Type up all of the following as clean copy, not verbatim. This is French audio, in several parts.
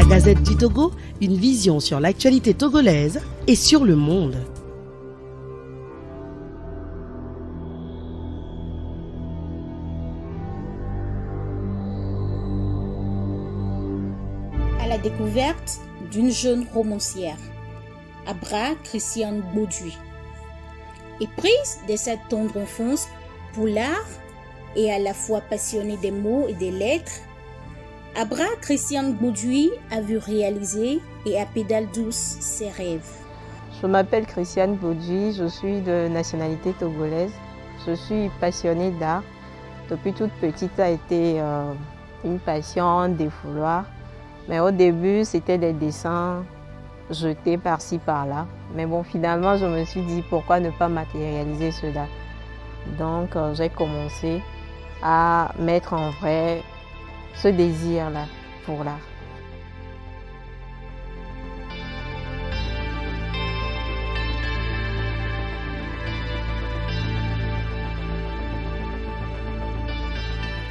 Gazette du Togo, une vision sur l'actualité togolaise et sur le monde. À la découverte d'une jeune romancière, Abra Christiane Bauduit. Éprise de sa tendre enfance pour l'art et à la fois passionnée des mots et des lettres, Abra Christiane Bauduit a vu réaliser et à pédale douce ses rêves. Je m'appelle Christiane Bauduit, je suis de nationalité togolaise. Je suis passionnée d'art. Depuis toute petite, ça a été une passion, un défouloir. Mais au début, c'était des dessins jetés par-ci, par-là. Mais bon, finalement, je me suis dit pourquoi ne pas matérialiser cela. Donc, j'ai commencé à mettre en vrai ce désir-là pour l'art.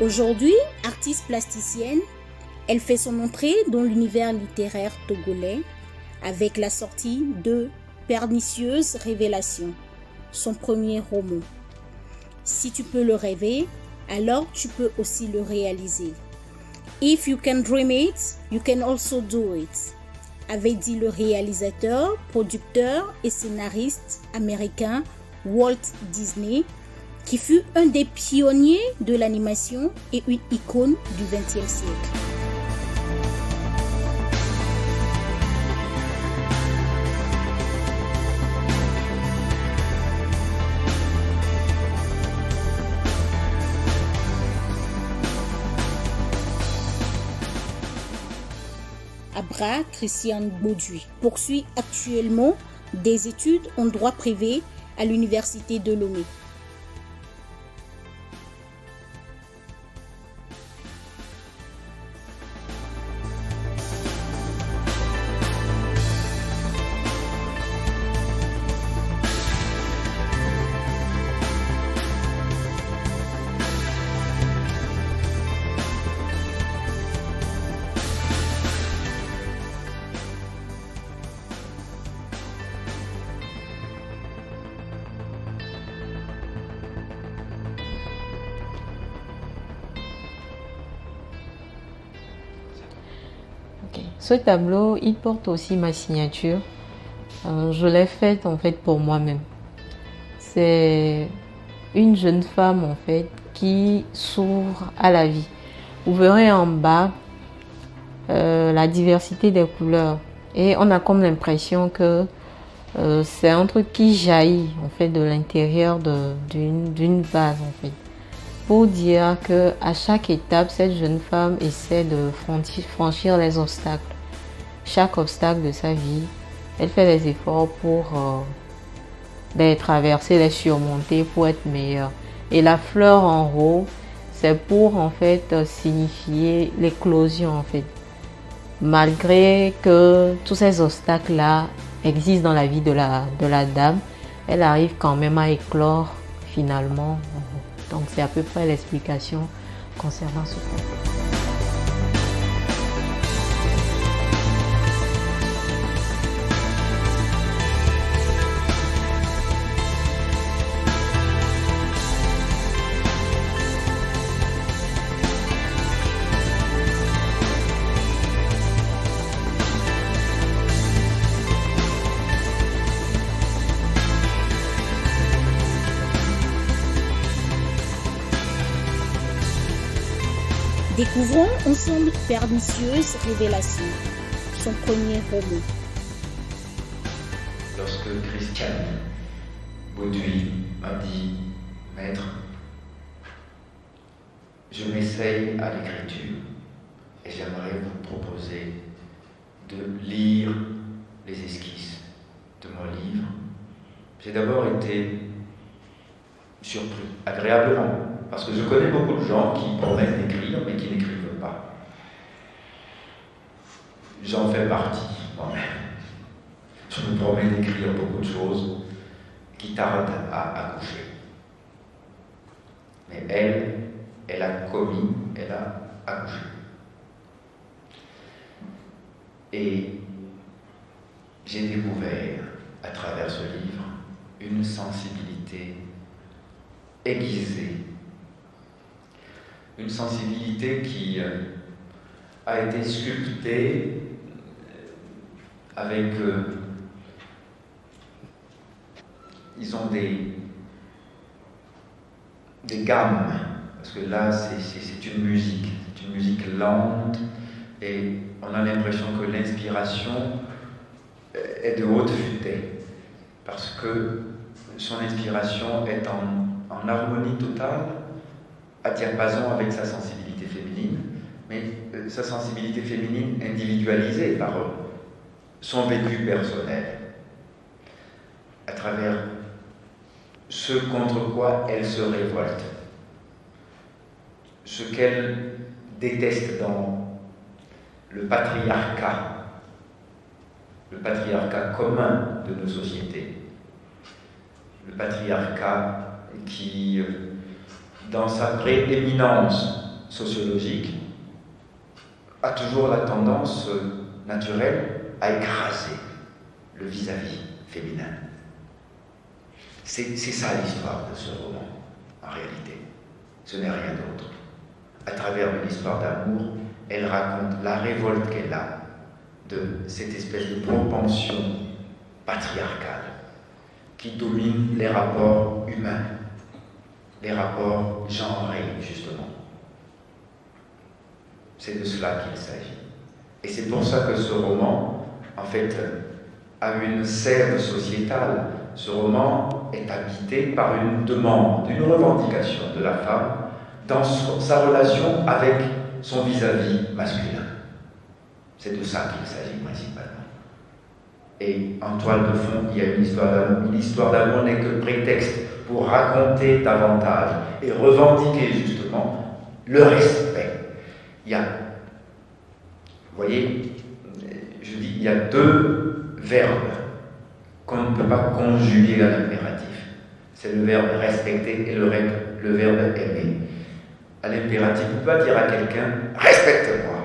Aujourd'hui, artiste plasticienne, elle fait son entrée dans l'univers littéraire togolais avec la sortie de Pernicieuse Révélation, son premier roman. Si tu peux le rêver, alors tu peux aussi le réaliser. If you can dream it, you can also do it, avait dit le réalisateur, producteur et scénariste américain Walt Disney, qui fut un des pionniers de l'animation et une icône du XXe siècle. Abra Christiane Bauduit poursuit actuellement des études en droit privé à l'université de Lomé. Ce tableau, il porte aussi ma signature. Je l'ai faite en fait pour moi-même. C'est une jeune femme en fait qui s'ouvre à la vie. Vous verrez en bas la diversité des couleurs et on a comme l'impression que c'est un truc qui jaillit en fait de l'intérieur d'une vase en fait. Pour dire que à chaque étape, cette jeune femme essaie de franchir les obstacles. Chaque obstacle de sa vie, elle fait des efforts pour les traverser, les surmonter pour être meilleure. Et la fleur en haut, c'est pour en fait signifier l'éclosion en fait. Malgré que tous ces obstacles-là existent dans la vie de la dame, elle arrive quand même à éclore finalement. Donc c'est à peu près l'explication concernant ce point. Découvrons ensemble Pernicieuse Révélation, son premier roman. Lorsque Christiane Bauduit m'a dit « Maître, je m'essaye à l'écriture et j'aimerais vous proposer de lire les esquisses de mon livre », j'ai d'abord été surpris, agréablement, parce que je connais beaucoup de gens qui promettent d'écrire mais qui n'écrivent pas. J'en fais partie moi-même. Je me promets d'écrire beaucoup de choses qui tardent à accoucher. Mais elle a commis, elle a accouché. Et j'ai découvert, à travers ce livre, une sensibilité aiguisée. Une sensibilité qui a été sculptée avec... ils ont des gammes, parce que là, c'est une musique lente, et on a l'impression que l'inspiration est de haute futée, parce que son inspiration est en harmonie totale, à diapason avec sa sensibilité féminine, mais sa sensibilité féminine individualisée par son vécu personnel, à travers ce contre quoi elle se révolte, ce qu'elle déteste dans le patriarcat commun de nos sociétés, le patriarcat qui, dans sa prééminence sociologique, a toujours la tendance naturelle à écraser le vis-à-vis féminin. C'est ça l'histoire de ce roman, en réalité. Ce n'est rien d'autre. À travers une histoire d'amour, elle raconte la révolte qu'elle a de cette espèce de propension patriarcale qui domine les rapports humains, les rapports genrés, justement. C'est de cela qu'il s'agit. Et c'est pour ça que ce roman, en fait, a une sève sociétale. Ce roman est habité par une demande, une revendication de la femme dans sa relation avec son vis-à-vis masculin. C'est de ça qu'il s'agit principalement. Et en toile de fond, il y a une histoire d'amour. Une histoire d'amour n'est que prétexte pour raconter davantage et revendiquer justement le respect. Il y a, vous voyez, je dis, il y a deux verbes qu'on ne peut pas conjuguer à l'impératif. C'est le verbe respecter et le verbe aimer. À l'impératif, on ne peut pas dire à quelqu'un « respecte-moi ».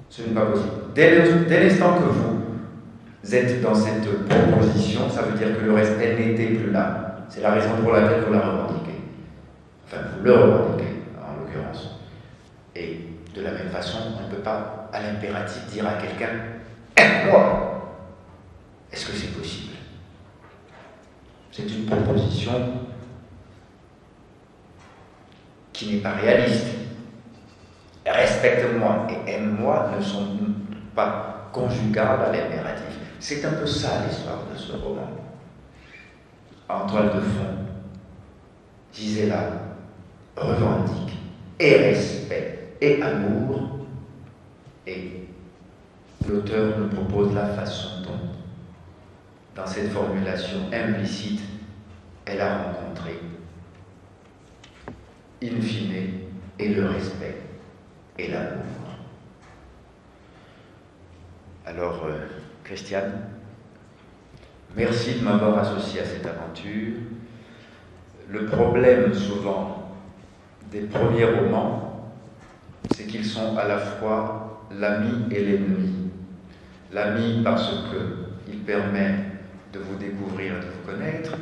Ce n'est pas possible. Dès l'instant que vous êtes dans cette proposition, ça veut dire que le respect n'était plus là. C'est la raison pour laquelle vous la revendiquez. Enfin, vous le revendiquez, en l'occurrence. Et de la même façon, on ne peut pas, à l'impératif, dire à quelqu'un « aime-moi ». Est-ce que c'est possible? C'est une proposition qui n'est pas réaliste. Respecte-moi et aime-moi ne sont pas conjugables à l'impératif. C'est un peu ça l'histoire de ce roman. En toile de fond, Gisela revendique et respect et amour, et l'auteur nous propose la façon dont, dans cette formulation implicite, elle a rencontré in fine et le respect et l'amour. Alors, Christiane, merci de m'avoir associé à cette aventure. Le problème souvent des premiers romans, c'est qu'ils sont à la fois l'ami et l'ennemi. L'ami parce qu'il permet de vous découvrir, de vous connaître.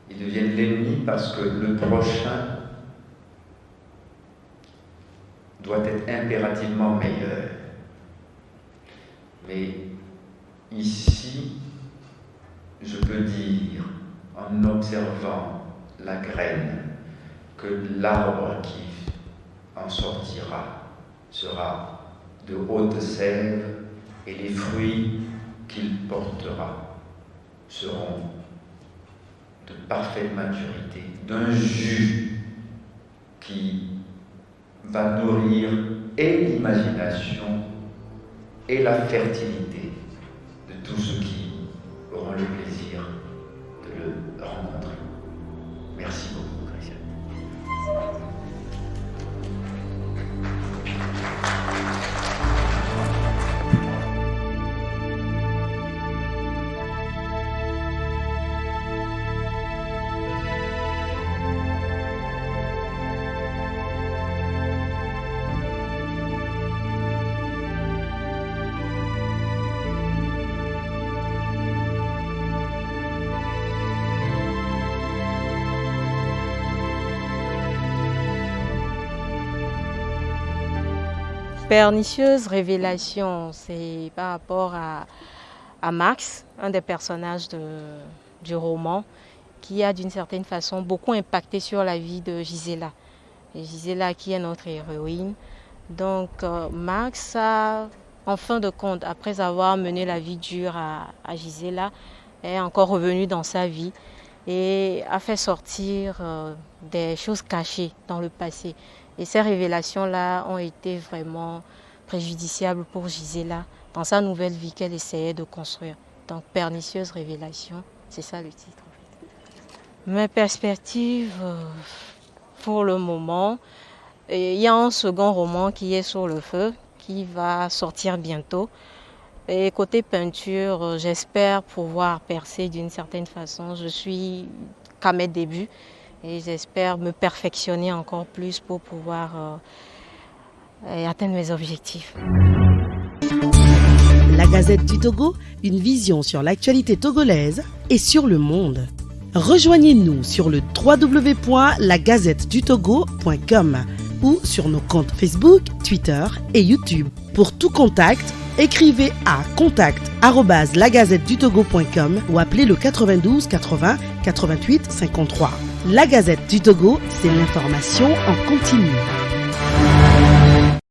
Ils deviennent l'ennemi parce que le prochain doit être impérativement meilleur. Mais ici, je peux dire, en observant la graine, que l'arbre qui en sortira sera de haute sève et les fruits qu'il portera seront de parfaite maturité, d'un jus qui va nourrir et l'imagination et la fertilité de tous ceux qui auront le plaisir de le rencontrer. Merci beaucoup, Christiane. Pernicieuse révélation, c'est par rapport à Max, un des personnages du roman, qui a d'une certaine façon beaucoup impacté sur la vie de Gisela. Et Gisela qui est notre héroïne. Donc Max a, en fin de compte, après avoir mené la vie dure à Gisela, est encore revenu dans sa vie et a fait sortir des choses cachées dans le passé. Et ces révélations-là ont été vraiment préjudiciables pour Gisela dans sa nouvelle vie qu'elle essayait de construire. Donc pernicieuse révélation, c'est ça le titre. Mes perspectives, pour le moment, il y a un second roman qui est sur le feu, qui va sortir bientôt. Et côté peinture, j'espère pouvoir percer d'une certaine façon. Je suis qu'à mes débuts et j'espère me perfectionner encore plus pour pouvoir atteindre mes objectifs. La Gazette du Togo, une vision sur l'actualité togolaise et sur le monde. Rejoignez-nous sur le www.lagazettedutogo.com ou sur nos comptes Facebook, Twitter et YouTube. Pour tout contact, écrivez à contact@lagazettedutogo.com ou appelez le 92 80 88 53. La Gazette du Togo, c'est l'information en continu.